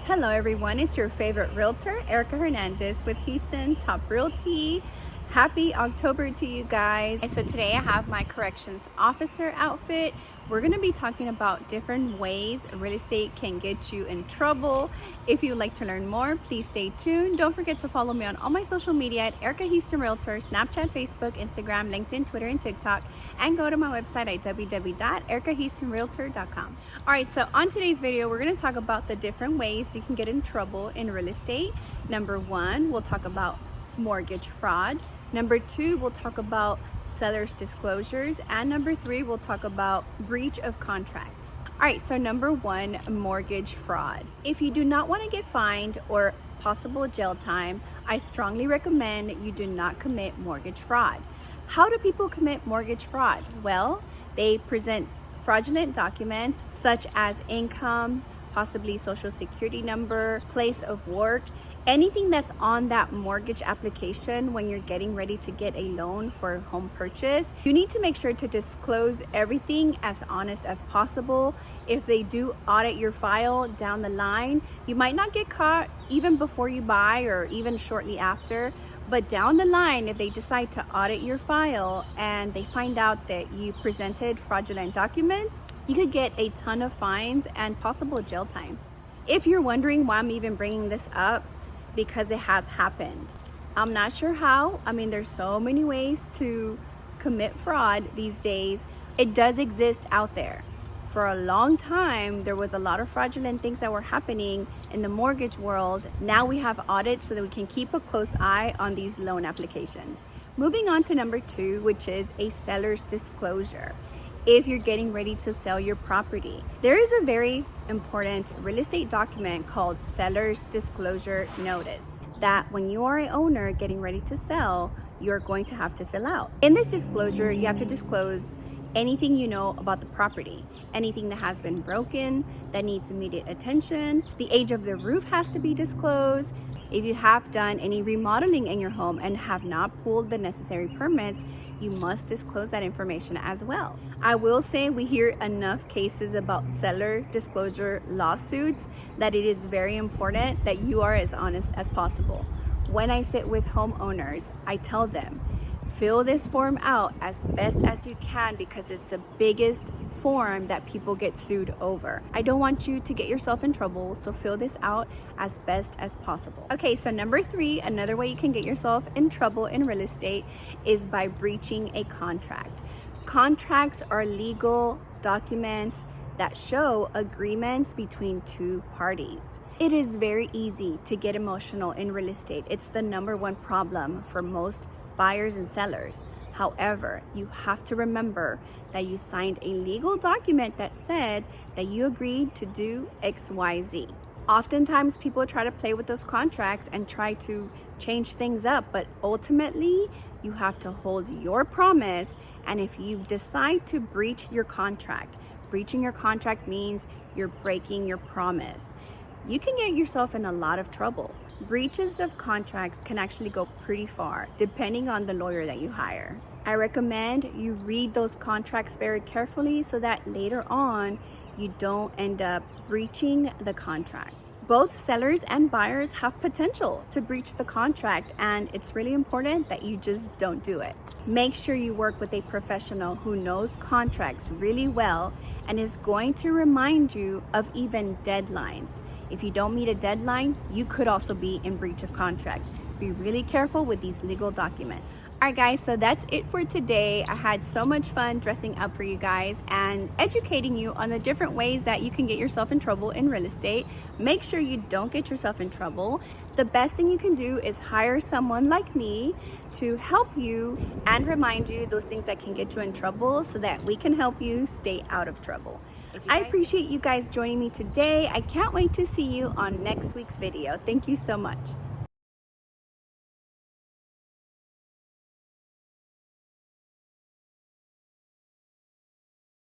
Hello everyone, it's your favorite realtor, Erica Hernandez with Houston Top Realty. Happy October to you guys. So today I have my corrections officer outfit. We're going to be talking about different ways real estate can get you in trouble. If you would like to learn more, please stay tuned. Don't forget to follow me on all my social media at Erica Houston Realtor, Snapchat, Facebook, Instagram, LinkedIn, Twitter, and TikTok. And go to my website at www.erikahoustonrealtor.com. All right, so on today's video, we're going to talk about the different ways you can get in trouble in real estate. Number one, we'll talk about mortgage fraud. Number two, we'll talk about seller's disclosures. And number three, we'll talk about breach of contract. All right, so number one, mortgage fraud. If you do not want to get fined or possible jail time, I strongly recommend you do not commit mortgage fraud. How do people commit mortgage fraud? Well, they present fraudulent documents such as income, possibly social security number, place of work, anything that's on that mortgage application when you're getting ready to get a loan for a home purchase. You need to make sure to disclose everything as honest as possible. If they do audit your file down the line, you might not get caught even before you buy or even shortly after. But down the line, if they decide to audit your file and they find out that you presented fraudulent documents, you could get a ton of fines and possible jail time. If you're wondering why I'm even bringing this up, because it has happened. I'm not sure how. I mean, there's so many ways to commit fraud these days. It does exist out there. For a long time, there was a lot of fraudulent things that were happening in the mortgage world. Now we have audits so that we can keep a close eye on these loan applications. Moving on to number two, which is a seller's disclosure. If you're getting ready to sell your property, there is a very important real estate document called seller's disclosure notice that when you are an owner getting ready to sell, you're going to have to fill out. In this disclosure, you have to disclose anything you know about the property, anything that has been broken that needs immediate attention. The age of the roof has to be disclosed. If you have done any remodeling in your home and have not pulled the necessary permits, you must disclose that information as well. I will say we hear enough cases about seller disclosure lawsuits that it is very important that you are as honest as possible. When I sit with homeowners, I tell them, fill this form out as best as you can because it's the biggest form that people get sued over. I don't want you to get yourself in trouble, so fill this out as best as possible. Okay, so number three, another way you can get yourself in trouble in real estate is by breaching a contract. Contracts are legal documents that show agreements between two parties. It is very easy to get emotional in real estate. It's the number one problem for most buyers and sellers. However, you have to remember that you signed a legal document that said that you agreed to do XYZ. Oftentimes people try to play with those contracts and try to change things up, but ultimately you have to hold your promise. And if you decide to breach your contract, breaching your contract means you're breaking your promise. You can get yourself in a lot of trouble. Breaches of contracts can actually go pretty far depending on the lawyer that you hire. I recommend you read those contracts very carefully so that later on you don't end up breaching the contract. Both sellers and buyers have potential to breach the contract, and it's really important that you just don't do it. Make sure you work with a professional who knows contracts really well and is going to remind you of even deadlines. If you don't meet a deadline, you could also be in breach of contract. Be really careful with these legal documents. All right, guys, so that's it for today. I had so much fun dressing up for you guys and educating you on the different ways that you can get yourself in trouble in real estate. Make sure you don't get yourself in trouble. The best thing you can do is hire someone like me to help you and remind you those things that can get you in trouble so that we can help you stay out of trouble. I appreciate you guys joining me today. I can't wait to see you on next week's video. Thank you so much.